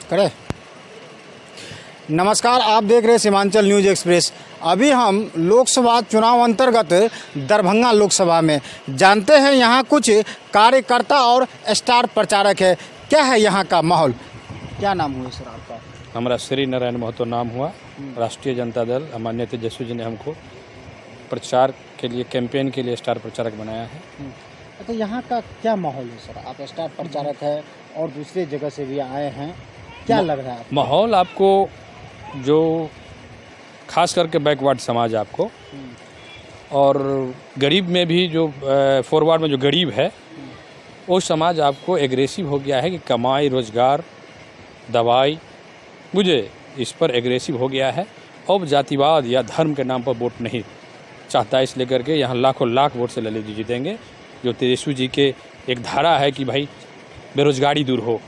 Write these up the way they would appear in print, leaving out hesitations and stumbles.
करे। नमस्कार, आप देख रहे हैं सीमांचल न्यूज एक्सप्रेस। अभी हम लोकसभा चुनाव अंतर्गत दरभंगा लोकसभा में जानते हैं यहाँ कुछ कार्यकर्ता और स्टार प्रचारक है। क्या है यहाँ का माहौल? क्या नाम हुआ सर आपका? हमारा श्री नारायण महतो नाम हुआ। राष्ट्रीय जनता दल माननीय तेजस्वी जी ने हमको प्रचार के लिए, कैंपेन के लिए स्टार प्रचारक बनाया है। तो यहाँ का क्या माहौल है सर? आप स्टार प्रचारक है और दूसरे जगह से भी आए हैं, क्या लग रहा है? माहौल आपको जो खास करके बैकवर्ड समाज आपको और गरीब में भी जो फॉरवर्ड में जो गरीब है वो समाज आपको एग्रेसिव हो गया है कि कमाई, रोजगार, दवाई, मुझे इस पर एग्रेसिव हो गया है। अब जातिवाद या धर्म के नाम पर वोट नहीं चाहता, इस लेकर के यहाँ लाखों लाख वोट से ललित जी जीतेंगे। जो तेजस्वी जी के एक धारा है कि भाई बेरोजगारी दूर हो,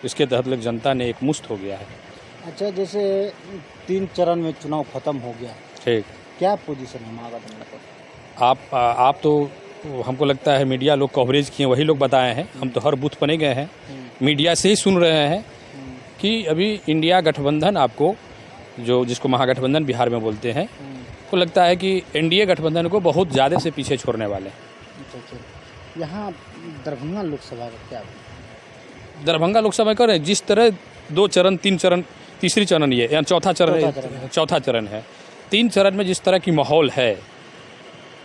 इसके तहत लोग जनता ने एक मुश्त हो गया है। अच्छा, जैसे 3 चरण में चुनाव खत्म हो गया, ठीक, क्या पोजीशन है महागठबंधन पर? आप तो हमको लगता है मीडिया लोग कवरेज किए, वही लोग बताए हैं। हम तो हर बूथ पर नहीं गए हैं, मीडिया से ही सुन रहे हैं कि अभी इंडिया गठबंधन आपको जो जिसको महागठबंधन बिहार में बोलते हैं, तो लगता है कि एनडीए गठबंधन को बहुत ज़्यादा से पीछे छोड़ने वाले हैं। यहाँ दरभंगा लोकसभा का क्या? दरभंगा लोकसभा का जिस तरह 2 चरण, 3 चरण, तीसरी चरण ये या चौथा चरण है, 3 चरण में जिस तरह की माहौल है,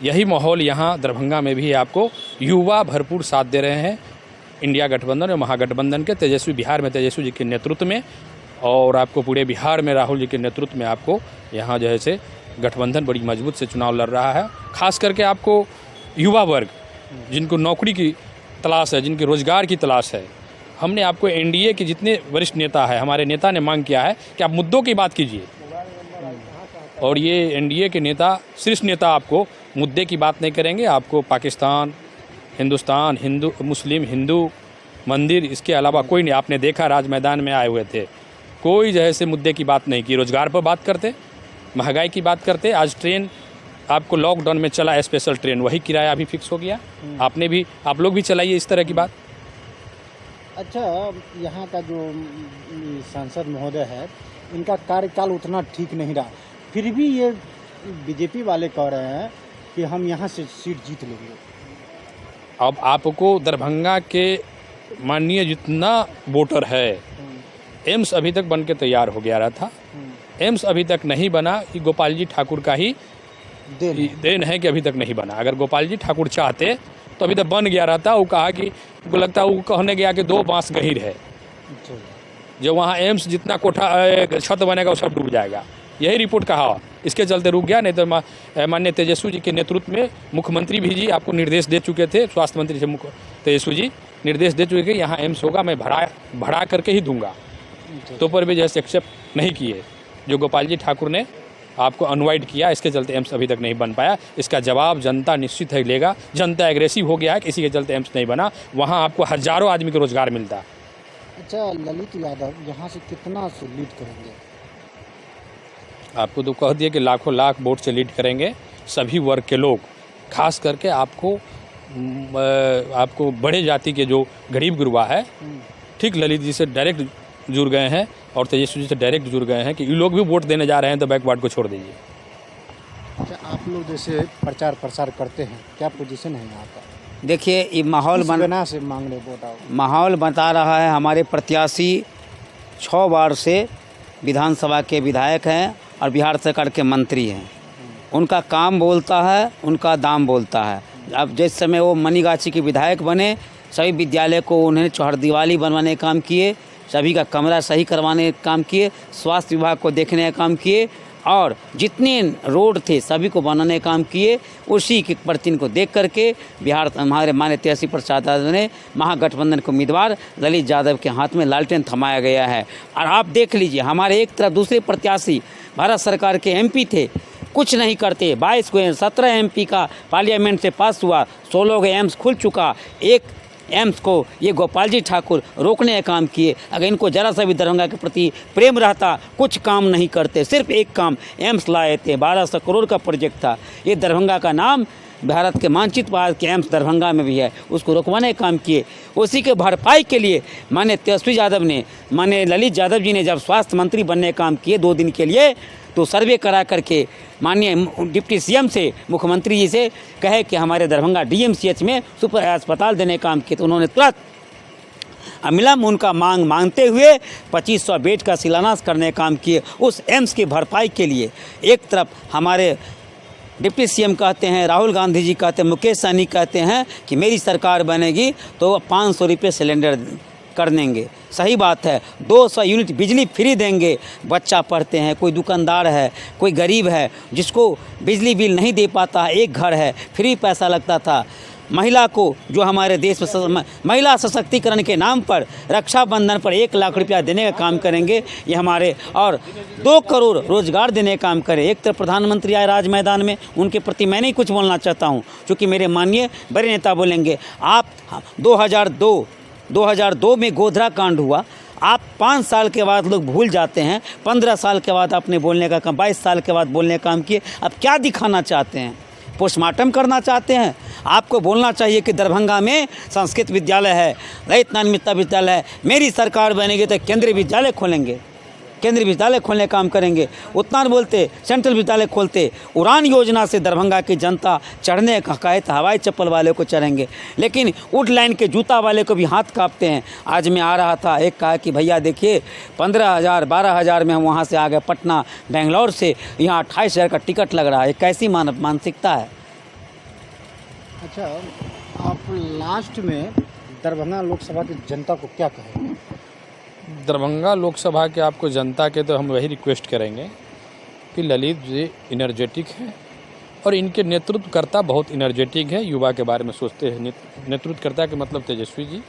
यही माहौल यहाँ दरभंगा में भी आपको युवा भरपूर साथ दे रहे हैं इंडिया गठबंधन और महागठबंधन के। तेजस्वी बिहार में तेजस्वी जी के नेतृत्व में और आपको पूरे बिहार में राहुल जी के नेतृत्व में आपको यहाँ जो है से गठबंधन बड़ी मजबूत से चुनाव लड़ रहा है। खास करके आपको युवा वर्ग जिनको नौकरी की तलाश है, जिनके रोजगार की तलाश है, हमने आपको एनडीए के जितने वरिष्ठ नेता है, हमारे नेता ने मांग किया है कि आप मुद्दों की बात कीजिए। और ये एनडीए के नेता, शीर्ष नेता आपको मुद्दे की बात नहीं करेंगे। आपको पाकिस्तान, हिंदुस्तान, हिंदू, मुस्लिम, हिंदू, मंदिर, इसके अलावा कोई नहीं। आपने देखा राज मैदान में आए हुए थे, कोई जो है से मुद्दे की बात नहीं की। रोजगार पर बात करते, महंगाई की बात करते। आज ट्रेन आपको लॉकडाउन में चला स्पेशल ट्रेन, वही किराया अभी फिक्स हो गया। आप लोग भी चलाइए इस तरह की बात। अच्छा, यहाँ का जो सांसद महोदय है, इनका कार्यकाल उतना ठीक नहीं रहा, फिर भी ये बीजेपी वाले कह रहे हैं कि हम यहाँ से सीट जीत लेंगे। अब आपको दरभंगा के माननीय जितना वोटर है, एम्स अभी तक बन के तैयार हो गया रहा था, एम्स अभी तक नहीं बना। कि गोपाल जी ठाकुर का ही देन है कि अभी तक नहीं बना। अगर गोपाल जी ठाकुर चाहते तो अभी तक बन गया रहता। वो कहा कि उनको लगता है, वो कहने गया कि 2 बांस गहीर है, जो वहाँ एम्स जितना कोठा छत बनेगा वो सब डूब जाएगा। यही रिपोर्ट कहा, इसके चलते रुक गया। नहीं तो माननीय तेजस्वी जी के नेतृत्व में मुख्यमंत्री भी जी आपको निर्देश दे चुके थे, स्वास्थ्य मंत्री से तेजस्वी जी निर्देश दे चुके कि यहाँ एम्स होगा, मैं बढ़ा करके ही दूंगा। तो पर भी जैसे एक्सेप्ट नहीं किए। जो गोपाल जी ठाकुर ने आपको अनवाइड किया, इसके चलते एम्स अभी तक नहीं बन पाया। इसका जवाब जनता निश्चित है लेगा। जनता एग्रेसिव हो गया है, इसी के चलते एम्स नहीं बना। वहाँ आपको हजारों आदमी को रोजगार मिलता। अच्छा, ललित यादव यहाँ से कितना से लीड करेंगे? आपको तो कह दिया कि लाखों लाख वोट से लीड करेंगे सभी वर्ग के लोग। खास करके आपको बड़े जाति के जो गरीब गुरबा है, ठीक ललित जी से डायरेक्ट जुड़ गए हैं और तेजस्वी जी से डायरेक्ट जुड़ गए हैं कि ये लोग भी वोट देने जा रहे हैं, तो बैकवर्ड को छोड़ दीजिए। अच्छा, आप लोग जैसे प्रचार प्रसार करते हैं, क्या पोजीशन है यहाँ का? देखिए, ये माहौल से मांग रहे वोट, माहौल बता रहा है। हमारे प्रत्याशी 6 बार से विधानसभा के विधायक हैं और बिहार सरकार के मंत्री हैं। उनका काम बोलता है, उनका दाम बोलता है। अब जिस समय वो मनीगाछी के विधायक बने, सभी विद्यालय को उन्हें चौहरदीवारी बनवाने का काम किए, सभी का कमरा सही करवाने का काम किए, स्वास्थ्य विभाग को देखने का काम किए और जितने रोड थे सभी को बनाने का काम किए। उसी के प्रतिन को देख करके बिहार हमारे माननीय तेजस्वी प्रसाद यादव ने महागठबंधन के उम्मीदवार ललित यादव के हाथ में लालटेन थमाया गया है। और आप देख लीजिए, हमारे एक तरफ दूसरे प्रत्याशी भारत सरकार के एमपी थे, कुछ नहीं करते। 17 एमपी का पार्लियामेंट से पास हुआ, 16 के एम्स खुल चुका। एक एम्स को ये गोपाल जी ठाकुर रोकने का काम किए। अगर इनको जरा सा भी दरभंगा के प्रति प्रेम रहता, कुछ काम नहीं करते। सिर्फ एक काम एम्स लाए थे, 1200 करोड़ का प्रोजेक्ट था। ये दरभंगा का नाम भारत के मानचित्र भारत के एम्स दरभंगा में भी है, उसको रोकवाने का काम किए। उसी के भरपाई के लिए माननीय तेजस्वी यादव ने, माननीय ललित यादव जी ने जब स्वास्थ्य मंत्री बनने का काम किए 2 दिन के लिए, तो सर्वे करा करके माननीय डिप्टी सीएम से, मुख्यमंत्री जी से कहे कि हमारे दरभंगा डीएमसीएच में सुपर अस्पताल देने का काम किए, तो उन्होंने तुरंत अमिलम उनका मांगते हुए 2500 बेड का शिलान्यास करने का काम किए उस एम्स की भरपाई के लिए। एक तरफ हमारे डिप्टी सीएम कहते हैं, राहुल गांधी जी कहते हैं, मुकेश सहनी कहते हैं कि मेरी सरकार बनेगी तो 500 रुपये सिलेंडर कर देंगे। सही बात है, 200 यूनिट बिजली फ्री देंगे। बच्चा पढ़ते हैं, कोई दुकानदार है, कोई गरीब है जिसको बिजली बिल नहीं दे पाता है, एक घर है, फ्री पैसा लगता था। महिला को जो हमारे देश में महिला सशक्तिकरण के नाम पर रक्षाबंधन पर 1 लाख रुपया देने का काम करेंगे ये हमारे, और 2 करोड़ रोजगार देने का काम करें। एक तरफ प्रधानमंत्री आए राज मैदान में, उनके प्रति मैं नहीं कुछ बोलना चाहता हूँ क्योंकि मेरे माननीय बड़े नेता बोलेंगे। आप 2002 में गोधरा कांड हुआ, आप 5 साल के बाद लोग भूल जाते हैं, 15 साल के बाद आपने बोलने का काम, 22 साल के बाद बोलने का काम किए। अब क्या दिखाना चाहते हैं? पोस्टमार्टम करना चाहते हैं? आपको बोलना चाहिए कि दरभंगा में संस्कृत विद्यालय है, ललित नारायण मित्तर विद्यालय है, मेरी सरकार बनेगी तो केंद्रीय विद्यालय खोलेंगे, केंद्रीय विद्यालय खोलने का काम करेंगे। उतना बोलते, सेंट्रल विद्यालय खोलते। उड़ान योजना से दरभंगा की जनता चढ़ने का कहे तो हवाई चप्पल वाले को चढ़ेंगे, लेकिन वुड लाइन के जूता वाले को भी हाथ कांपते हैं। आज मैं आ रहा था, एक कहा कि भैया देखिए 15,000 12,000 में हम वहाँ से आ गए पटना बेंगलोर से, यहाँ 28,000 का टिकट लग रहा है। कैसी मानसिकता है? अच्छा, आप लास्ट में दरभंगा लोकसभा की जनता को क्या कहेंगे? दरभंगा लोकसभा के आपको जनता के तो हम वही रिक्वेस्ट करेंगे कि ललित जी इनर्जेटिक हैं और इनके नेतृत्वकर्ता बहुत इनर्जेटिक है, युवा के बारे में सोचते हैं। नेतृत्वकर्ता के मतलब तेजस्वी जी,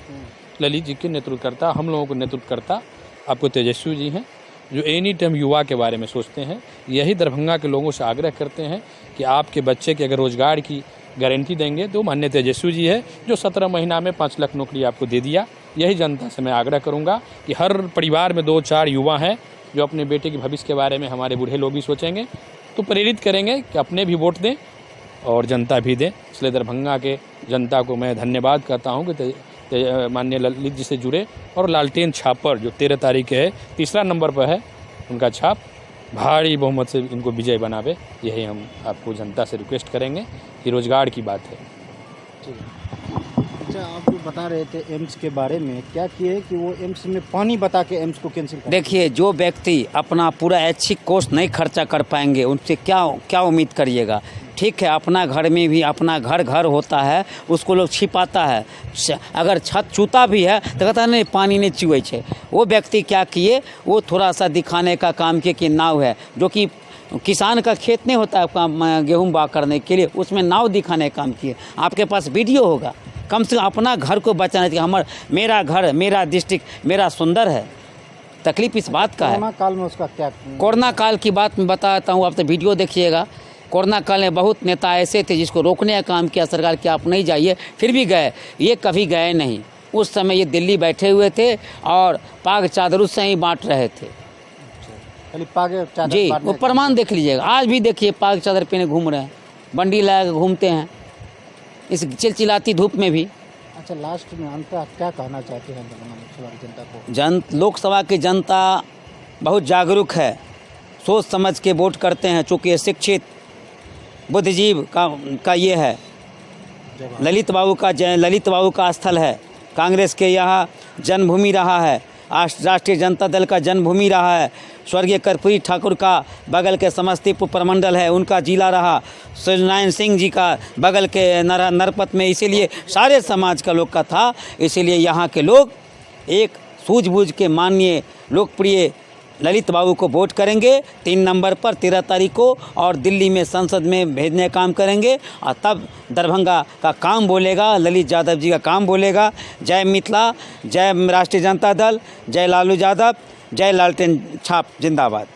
ललित जी के नेतृत्वकर्ता, हम लोगों को नेतृत्वकर्ता आपको तेजस्वी जी हैं, जो एनी टाइम युवा के बारे में सोचते हैं। यही दरभंगा के लोगों से आग्रह करते हैं कि आपके बच्चे के अगर रोजगार की गारंटी देंगे तो माननीय तेजस्वी जी है, जो 17 महीना में 5 लाख नौकरी आपको दे दिया। यही जनता से मैं आग्रह करूंगा कि हर परिवार में 2-4 युवा हैं जो अपने बेटे के भविष्य के बारे में हमारे बूढ़े लोग भी सोचेंगे, तो प्रेरित करेंगे कि अपने भी वोट दें और जनता भी दें। इसलिए दरभंगा के जनता को मैं धन्यवाद करता हूं कि माननीय ललित जी से जुड़े, और लालटेन छाप पर जो 13 तारीख है 3रा नंबर पर है उनका छाप, भारी बहुमत से इनको विजय बनावे। यही हम आपको जनता से रिक्वेस्ट करेंगे कि रोजगार की बात है। अच्छा, आप जो बता रहे थे एम्स के बारे में, क्या किए कि वो एम्स में पानी बता के एम्स को कैंसिल कर? देखिए, जो व्यक्ति अपना पूरा ऐच्छिक कोष नहीं खर्चा कर पाएंगे उनसे क्या उम्मीद करिएगा? ठीक है, अपना घर में भी अपना घर होता है, उसको लोग छिपाता है। अगर छत छूता भी है तो कहता नहीं पानी नहीं चुए छे। वो व्यक्ति क्या किए, वो थोड़ा सा दिखाने का काम किए कि नाव है, जो कि किसान का खेत नहीं होता है गेहूँ बा करने के लिए, उसमें नाव दिखाने का काम किए। आपके पास वीडियो होगा, कम से कम अपना घर को बचाने के, मेरा घर, मेरा डिस्ट्रिक्ट, मेरा सुंदर है। तकलीफ इस बात का है। कोरोना काल में उसका क्या? कोरोना काल की बात मैं बताता हूँ, आप तो वीडियो देखिएगा। कोरोना काल में बहुत नेता ऐसे थे जिसको रोकने का काम किया सरकार कि आप नहीं जाइए, फिर भी गए। ये कभी गए नहीं। उस समय ये दिल्ली बैठे हुए थे और पाग चादर उससे ही बांट रहे थे। पाग चादर जी, वो प्रमाण देख लीजिएगा। आज भी देखिए पाग चादर पहने घूम रहे हैं, बंडी लगा घूमते हैं इस चिलचिलाती धूप में भी। अच्छा, लास्ट में अंत क्या कहना चाहते हैं लोकसभा की जनता को? लोकसभा की जनता बहुत जागरूक है, सोच समझ के वोट करते हैं, चूँकि शिक्षित बुद्धिजीव का ये है। ललित बाबू का स्थल है, कांग्रेस के यहाँ जन्मभूमि रहा है, राष्ट्रीय जनता दल का जन्मभूमि रहा है, स्वर्गीय कर्पूरी ठाकुर का बगल के समस्तीपुर प्रमंडल है, उनका जिला रहा, सूर्यनारायण सिंह जी का बगल के नरपत में, इसीलिए सारे समाज का लोग का था। इसीलिए यहाँ के लोग एक सूझबूझ के माननीय लोकप्रिय ललित बाबू को वोट करेंगे 3 नंबर पर 13 तारीख को, और दिल्ली में संसद में भेजने का काम करेंगे, और तब दरभंगा का काम बोलेगा, ललित यादव जी का काम बोलेगा। जय मिथिला, जय राष्ट्रीय जनता दल, जय लालू यादव, जय लालटेन छाप जिंदाबाद।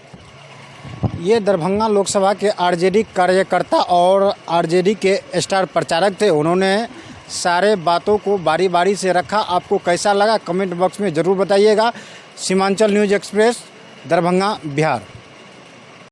ये दरभंगा लोकसभा के आरजेडी कार्यकर्ता और आरजेडी के स्टार प्रचारक थे। उन्होंने सारे बातों को बारी बारी से रखा। आपको कैसा लगा कमेंट बॉक्स में ज़रूर बताइएगा। Seemanchal news express, Darbhanga, Bihar.